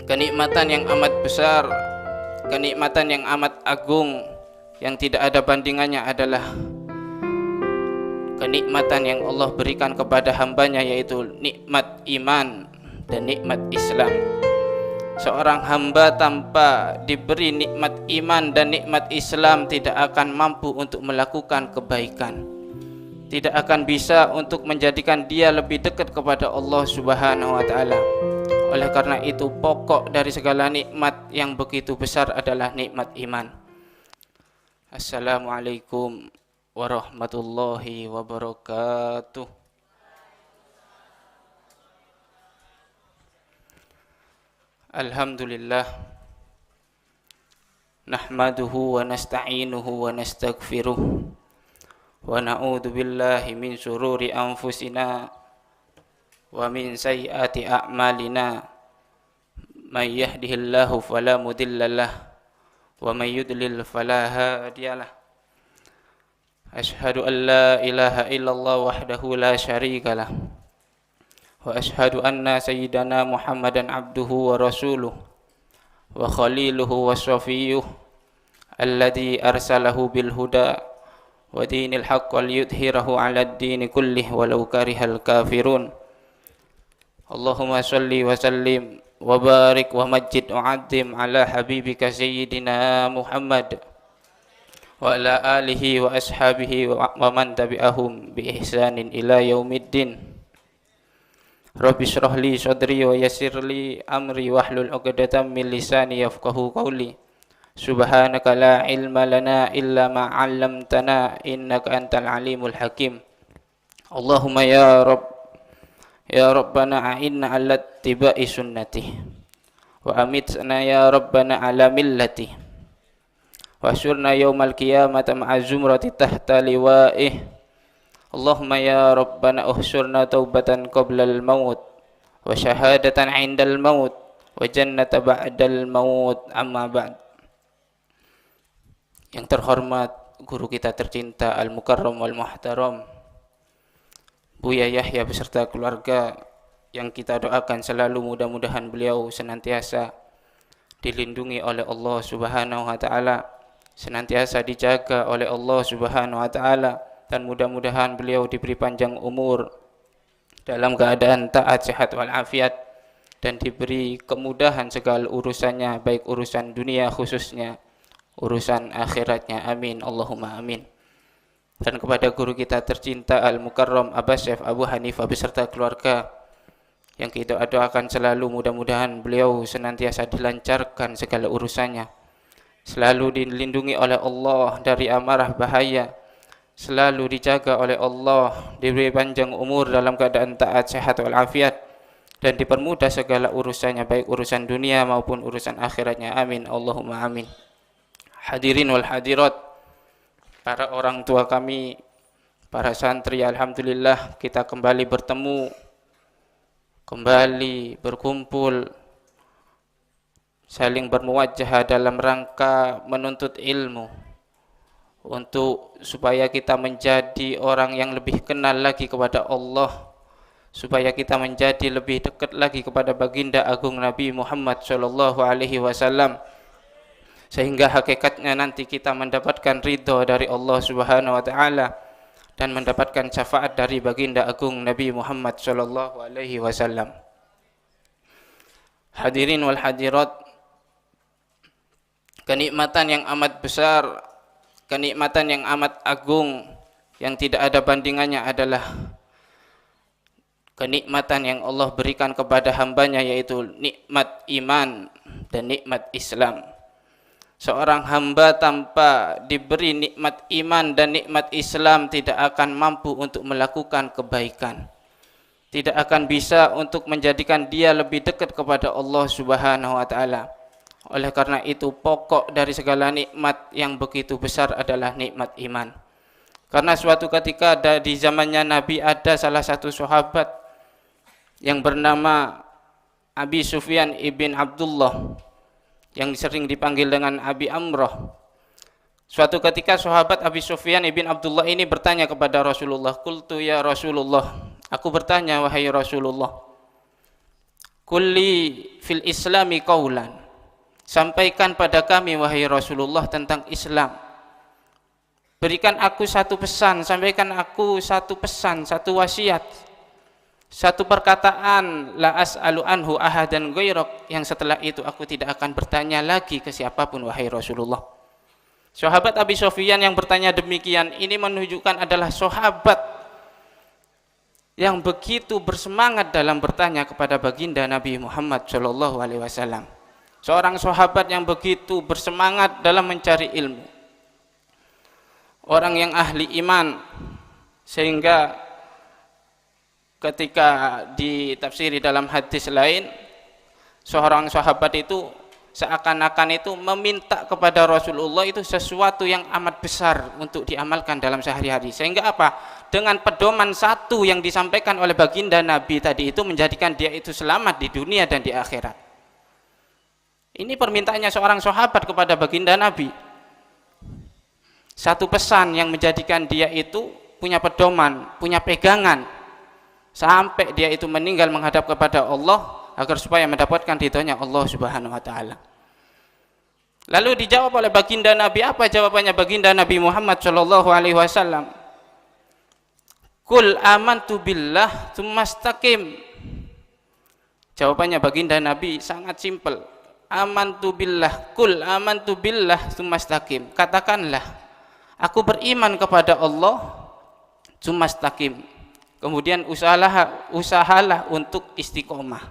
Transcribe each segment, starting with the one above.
Kenikmatan yang amat besar, kenikmatan yang amat agung, yang tidak ada bandingannya adalah kenikmatan yang Allah berikan kepada hambanya, yaitu nikmat iman dan nikmat Islam. Seorang hamba tanpa diberi nikmat iman dan nikmat Islam tidak akan mampu untuk melakukan kebaikan, tidak akan bisa untuk menjadikan dia lebih dekat kepada Allah Subhanahu wa Ta'ala. Oleh karena itu, pokok dari segala nikmat yang begitu besar adalah nikmat iman. Assalamualaikum warahmatullahi wabarakatuh. Alhamdulillah, nahmaduhu wa nasta'inuhu wa nastaghfiruh, wa na'udzu billahi min syururi anfusina wa min sayyiati a'malina. May yahdihillahu fala mudhillalah wa may yudlil fala hadiyalah. Asyhadu an la ilaha illallah wahdahu la syarikalah, wa asyhadu anna sayyidana Muhammadan abduhu wa rasuluh wa khaliluhu wa safiyuh alladhi arsalahu bil huda wa dinil haqq wal yudhhirahu 'alad dini kullih walau karihal kafirun. Allahumma shalli wa sallim wa barik wa majjid wa 'azzim ala habibika sayyidina Muhammad wa ala alihi wa ashabihi wa man tabi'ahum bi ihsanin ila yaumiddin. Rabbi shrah li sadri wa yassir li amri wahlul 'uqdatam min lisani yafqahu qawli. Subhanaka la ilma lana illa ma 'allamtana innaka antal alimul hakim. Allahumma ya Rabbana a'inna 'ala ittiba'i sunnati wa amitna ya Rabbana 'ala millati wa asyurna yaumal qiyamati ma'a zumrati tahta liwa'ih. Allahumma ya Rabbana uhsyurna taubatan qablal maut wa syahadatan 'indal maut wa jannata ba'dal maut, amma ba'd. Yang terhormat guru kita tercinta Al-Mukarram wal Muhtaram Buya Yahya beserta keluarga, yang kita doakan selalu mudah-mudahan beliau senantiasa dilindungi oleh Allah Subhanahu wa Ta'ala, senantiasa dijaga oleh Allah Subhanahu wa Ta'ala, dan mudah-mudahan beliau diberi panjang umur dalam keadaan taat, sehat walafiat, dan diberi kemudahan segala urusannya, baik urusan dunia khususnya urusan akhiratnya. Amin, Allahumma amin. Dan kepada guru kita tercinta Al-Mukarram Abah Syekh Abu Hanifah beserta keluarga, yang kita doakan selalu mudah-mudahan beliau senantiasa dilancarkan segala urusannya, selalu dilindungi oleh Allah dari amarah bahaya, selalu dijaga oleh Allah, diberi panjang umur dalam keadaan taat, sehat walafiat, dan dipermudah segala urusannya, baik urusan dunia maupun urusan akhiratnya. Amin, Allahumma amin. Hadirin wal hadirat, para orang tua kami, para santri, alhamdulillah kita kembali bertemu, kembali berkumpul, saling bermuwajahah dalam rangka menuntut ilmu, untuk supaya kita menjadi orang yang lebih kenal lagi kepada Allah, supaya kita menjadi lebih dekat lagi kepada baginda agung Nabi Muhammad sallallahu alaihi wasallam, sehingga hakikatnya nanti kita mendapatkan ridho dari Allah Subhanahu wa Ta'ala dan mendapatkan syafaat dari baginda agung Nabi Muhammad sallallahu alaihi wasallam. Hadirin wal hadirat, kenikmatan yang amat besar, kenikmatan yang amat agung, yang tidak ada bandingannya adalah kenikmatan yang Allah berikan kepada hambanya, yaitu nikmat iman dan nikmat Islam. Seorang hamba tanpa diberi nikmat iman dan nikmat Islam tidak akan mampu untuk melakukan kebaikan, tidak akan bisa untuk menjadikan dia lebih dekat kepada Allah Subhanahu wa Ta'ala. Oleh karena itu, pokok dari segala nikmat yang begitu besar adalah nikmat iman. Karena suatu ketika di zamannya Nabi ada salah satu sahabat yang bernama Abi Sufyan ibn Abdullah, yang sering dipanggil dengan Abi Amrah. Suatu ketika sahabat Abi Sufyan ibn Abdullah ini bertanya kepada Rasulullah, "Qultu ya Rasulullah," aku bertanya, wahai Rasulullah, kulli fil islami qaulan, sampaikan pada kami wahai Rasulullah tentang Islam. Berikan aku satu pesan, sampaikan aku satu pesan, satu wasiat, satu perkataan, la as'alu anhu ahadan ghairak, yang setelah itu aku tidak akan bertanya lagi ke siapapun wahai Rasulullah. Sahabat Abi Sufyan yang bertanya demikian ini menunjukkan adalah sahabat yang begitu bersemangat dalam bertanya kepada baginda Nabi Muhammad sallallahu alaihi wasallam. Seorang sahabat yang begitu bersemangat dalam mencari ilmu, orang yang ahli iman, sehingga ketika ditafsiri dalam hadis lain, seorang sahabat itu seakan-akan itu meminta kepada Rasulullah itu sesuatu yang amat besar untuk diamalkan dalam sehari-hari, sehingga apa? Dengan pedoman satu yang disampaikan oleh baginda Nabi tadi itu menjadikan dia itu selamat di dunia dan di akhirat. Ini permintaannya seorang sahabat kepada baginda Nabi. Satu pesan yang menjadikan dia itu punya pedoman, punya pegangan, sampai dia itu meninggal menghadap kepada Allah agar supaya mendapatkan ridhonya Allah Subhanahu wa taala. Lalu dijawab oleh baginda Nabi, apa jawabannya baginda Nabi Muhammad sallallahu alaihi wasallam? Qul amantu billah tsumastaqim. Jawabannya baginda Nabi sangat simpel. Amantu billah, qul amantu billah tsumastaqim. Katakanlah, aku beriman kepada Allah, tsumastaqim. Kemudian usahalah untuk istiqomah.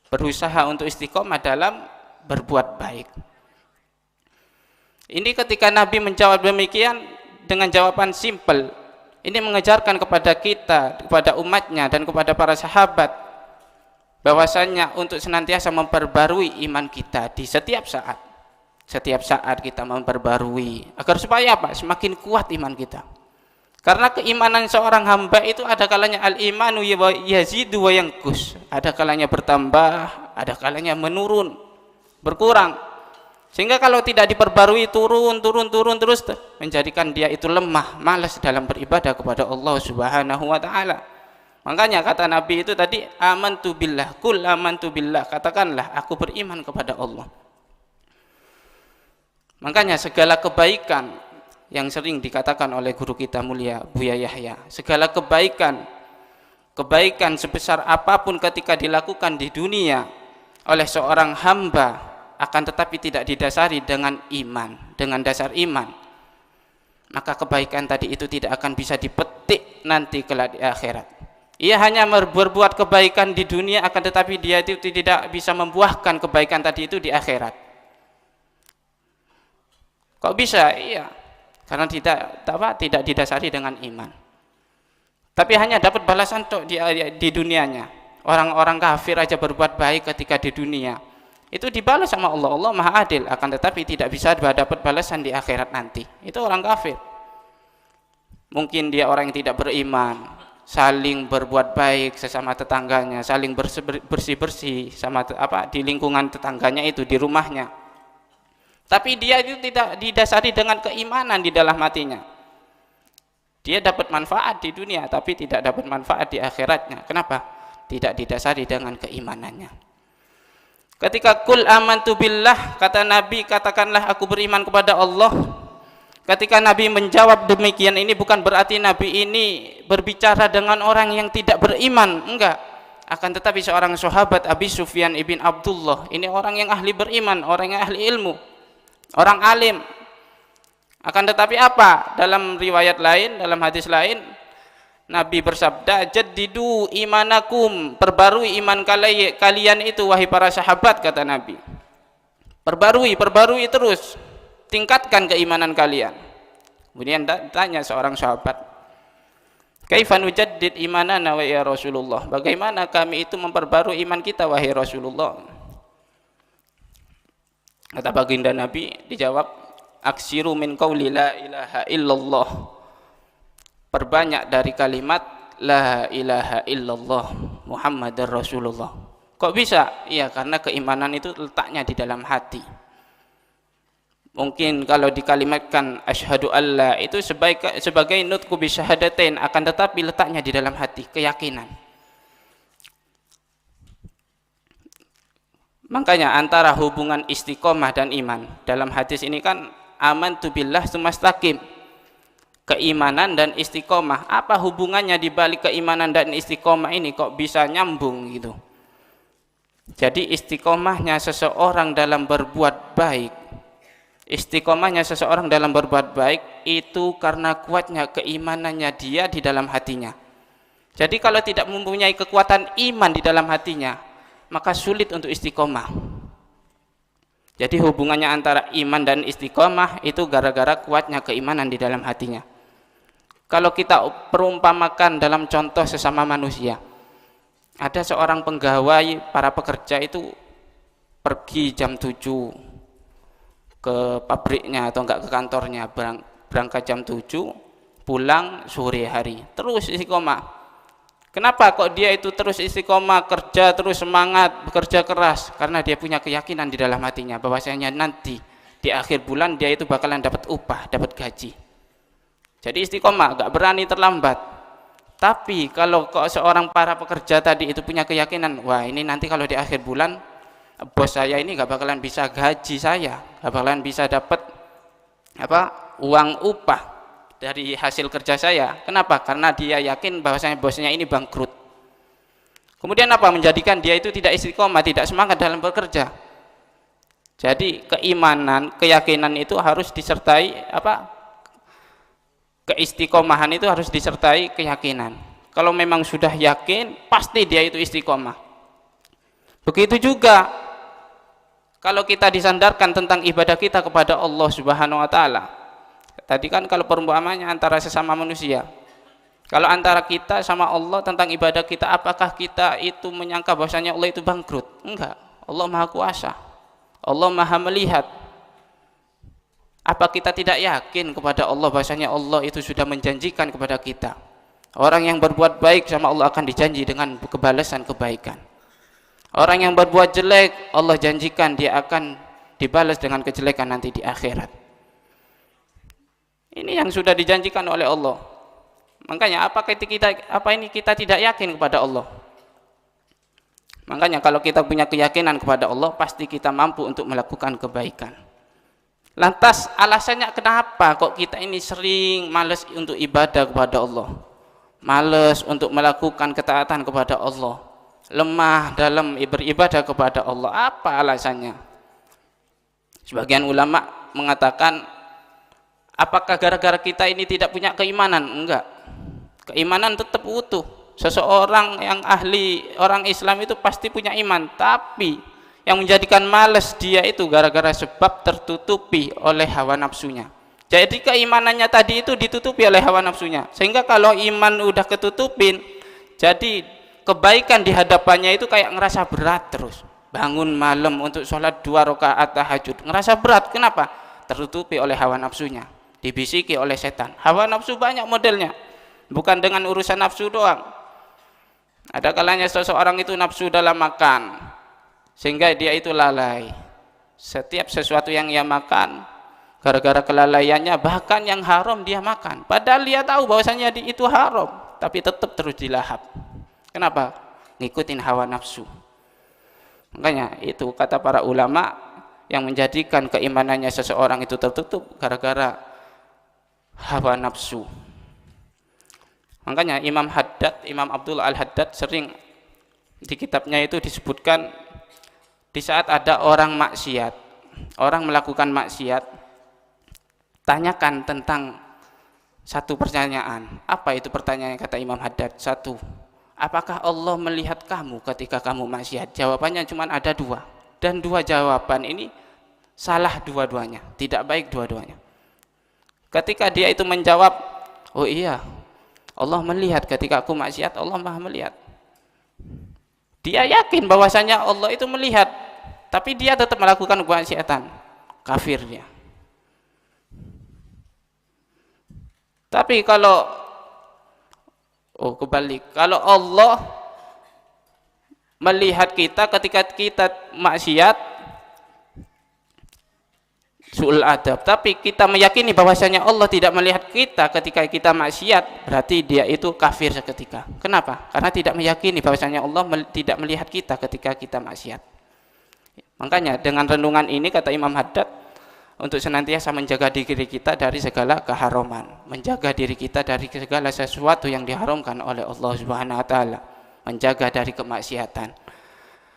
Berusaha untuk istiqomah dalam berbuat baik. Ini ketika Nabi menjawab demikian dengan jawaban simpel, ini mengajarkan kepada kita, kepada umatnya dan kepada para sahabat bahwasanya untuk senantiasa memperbarui iman kita di setiap saat. Setiap saat kita memperbarui agar supaya apa? Semakin kuat iman kita. Karena keimanan seorang hamba itu ada kalanya al-imanu yazidu wa yanqus. Ada kalanya bertambah, ada kalanya menurun, berkurang. Sehingga kalau tidak diperbarui turun terus menjadikan dia itu lemah, malas dalam beribadah kepada Allah Subhanahu wa taala. Makanya kata Nabi itu tadi amantu billah, qul amantu billah, katakanlah aku beriman kepada Allah. Makanya segala kebaikan yang sering dikatakan oleh guru kita mulia Buya Yahya, segala kebaikan sebesar apapun ketika dilakukan di dunia oleh seorang hamba, akan tetapi tidak didasari dengan iman, dengan dasar iman, maka kebaikan tadi itu tidak akan bisa dipetik nanti kelak di akhirat. Ia hanya berbuat kebaikan di dunia, akan tetapi dia itu tidak bisa membuahkan kebaikan tadi itu di akhirat. Kok bisa? Iya, karena tidak didasari dengan iman. Tapi hanya dapat balasan di dunianya. Orang-orang kafir aja berbuat baik ketika di dunia, itu dibalas sama Allah. Allah Maha Adil, akan tetapi tidak bisa dapat balasan di akhirat nanti. Itu orang kafir. Mungkin dia orang yang tidak beriman, saling berbuat baik sesama tetangganya, saling bersih-bersih sama di lingkungan tetangganya itu, di rumahnya. Tapi dia itu tidak didasari dengan keimanan di dalam hatinya. Dia dapat manfaat di dunia tapi tidak dapat manfaat di akhiratnya. Kenapa? Tidak didasari dengan keimanannya. Ketika qul amantu billah, kata Nabi, katakanlah aku beriman kepada Allah. Ketika Nabi menjawab demikian, ini bukan berarti Nabi ini berbicara dengan orang yang tidak beriman, enggak. Akan tetapi seorang sahabat Abi Sufyan ibn Abdullah, ini orang yang ahli beriman, orang yang ahli ilmu, orang alim. Akan tetapi apa? Dalam riwayat lain, dalam hadis lain, Nabi bersabda, jaddidu imanakum, perbarui iman kalian itu wahai para sahabat, kata Nabi. Perbarui terus, tingkatkan keimanan kalian. Kemudian tanya seorang sahabat, kaifa nujaddid imanana wa ya Rasulullah, bagaimana kami itu memperbarui iman kita wahai Rasulullah? Kata baginda Nabi, dijawab, aksiru min qauli la ilaha illallah, perbanyak dari kalimat la ilaha illallah Muhammadar Rasulullah. Kok bisa? Iya, karena keimanan itu letaknya di dalam hati. Mungkin kalau dikalimatkan asyhadu alla itu sebagai nutqu bi syahadatain, akan tetapi letaknya di dalam hati, keyakinan. Makanya antara hubungan istiqomah dan iman, dalam hadis ini kan amantu billah tsumastaqim, keimanan dan istiqomah. Apa hubungannya di balik keimanan dan istiqomah ini kok bisa nyambung gitu? Jadi istiqomahnya seseorang dalam berbuat baik, istiqomahnya seseorang dalam berbuat baik itu karena kuatnya keimanannya dia di dalam hatinya. Jadi kalau tidak mempunyai kekuatan iman di dalam hatinya, maka sulit untuk istiqomah. Jadi hubungannya antara iman dan istiqomah itu gara-gara kuatnya keimanan di dalam hatinya. Kalau kita perumpamakan dalam contoh sesama manusia, ada seorang pegawai, para pekerja itu pergi jam 7 ke pabriknya atau enggak ke kantornya, berangkat jam 7, pulang sore hari, terus istiqomah. Kenapa kok dia itu terus istiqomah, kerja terus semangat, bekerja keras? Karena dia punya keyakinan di dalam hatinya bahwasanya nanti di akhir bulan dia itu bakalan dapat upah, dapat gaji. Jadi istiqomah, gak berani terlambat. Tapi kalau kok seorang para pekerja tadi itu punya keyakinan, wah ini nanti kalau di akhir bulan bos saya ini gak bakalan bisa gaji saya, gak bakalan bisa dapat uang upah dari hasil kerja saya. Kenapa? Karena dia yakin bahwasanya bosnya ini bangkrut. Kemudian apa menjadikan dia itu tidak istiqomah, tidak semangat dalam bekerja? Jadi keimanan, keyakinan itu harus disertai keistiqomahan itu harus disertai keyakinan. Kalau memang sudah yakin, pasti dia itu istiqomah. Begitu juga kalau kita disandarkan tentang ibadah kita kepada Allah Subhanahu wa taala. Tadi kan kalau perumpamaannya antara sesama manusia. Kalau antara kita sama Allah tentang ibadah kita, apakah kita itu menyangka bahwasanya Allah itu bangkrut? Enggak. Allah Maha Kuasa. Allah Maha melihat. Apa kita tidak yakin kepada Allah bahwasanya Allah itu sudah menjanjikan kepada kita, orang yang berbuat baik sama Allah akan dijanji dengan kebalasan kebaikan. Orang yang berbuat jelek, Allah janjikan dia akan dibalas dengan kejelekan nanti di akhirat. Ini yang sudah dijanjikan oleh Allah. Makanya kita tidak yakin kepada Allah? Makanya kalau kita punya keyakinan kepada Allah, pasti kita mampu untuk melakukan kebaikan. Lantas alasannya kenapa kok kita ini sering malas untuk ibadah kepada Allah, malas untuk melakukan ketaatan kepada Allah, lemah dalam beribadah kepada Allah? Apa alasannya? Sebagian ulama mengatakan, apakah gara-gara kita ini tidak punya keimanan? Enggak. Keimanan tetap utuh. Seseorang yang ahli, orang Islam itu pasti punya iman, tapi yang menjadikan malas dia itu gara-gara sebab tertutupi oleh hawa nafsunya. Jadi keimanannya tadi itu ditutupi oleh hawa nafsunya, sehingga kalau iman udah ketutupin, jadi kebaikan di hadapannya itu kayak ngerasa berat terus. Bangun malam untuk sholat 2 rakaat tahajud, ngerasa berat. Kenapa? Tertutupi oleh hawa nafsunya, dibisiki oleh setan. Hawa nafsu banyak modelnya, bukan dengan urusan nafsu doang. Ada kalanya seseorang itu nafsu dalam makan, sehingga dia itu lalai. Setiap sesuatu yang ia makan, gara-gara kelalaiannya, bahkan yang haram dia makan, padahal dia tahu bahwasanya itu haram, tapi tetap terus dilahap. Kenapa? Ngikutin hawa nafsu. Makanya itu kata para ulama, yang menjadikan keimanannya seseorang itu tertutup gara-gara hawa nafsu. Makanya Imam Abdul Al-Haddad sering di kitabnya itu disebutkan, di saat ada orang maksiat, orang melakukan maksiat, tanyakan tentang satu pertanyaan. Apa itu pertanyaannya, kata Imam Haddad? Satu, apakah Allah melihat kamu ketika kamu maksiat? Jawabannya cuma ada 2, dan 2 jawaban ini salah dua-duanya, tidak baik dua-duanya. Ketika dia itu menjawab, oh iya, Allah melihat ketika aku maksiat, Allah Maha melihat. Dia yakin bahwasanya Allah itu melihat, tapi dia tetap melakukan kemaksiatan, kafir dia. Tapi kalau kebalik, kalau Allah melihat kita ketika kita maksiat, su'ul adab, tapi kita meyakini bahwasanya Allah tidak melihat kita ketika kita maksiat, berarti dia itu kafir seketika. Kenapa? Karena tidak meyakini bahwasanya Allah tidak melihat kita ketika kita maksiat. Makanya dengan renungan ini kata Imam Haddad, untuk senantiasa menjaga diri kita dari segala keharaman, menjaga diri kita dari segala sesuatu yang diharamkan oleh Allah Subhanahu wa taala, menjaga dari kemaksiatan.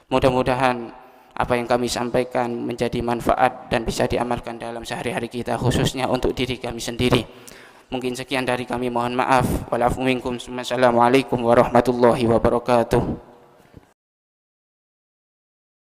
Mudah-mudahan apa yang kami sampaikan menjadi manfaat dan bisa diamalkan dalam sehari-hari kita, khususnya untuk diri kami sendiri. Mungkin sekian dari kami, mohon maaf. Wa'alaikum warahmatullahi wabarakatuh.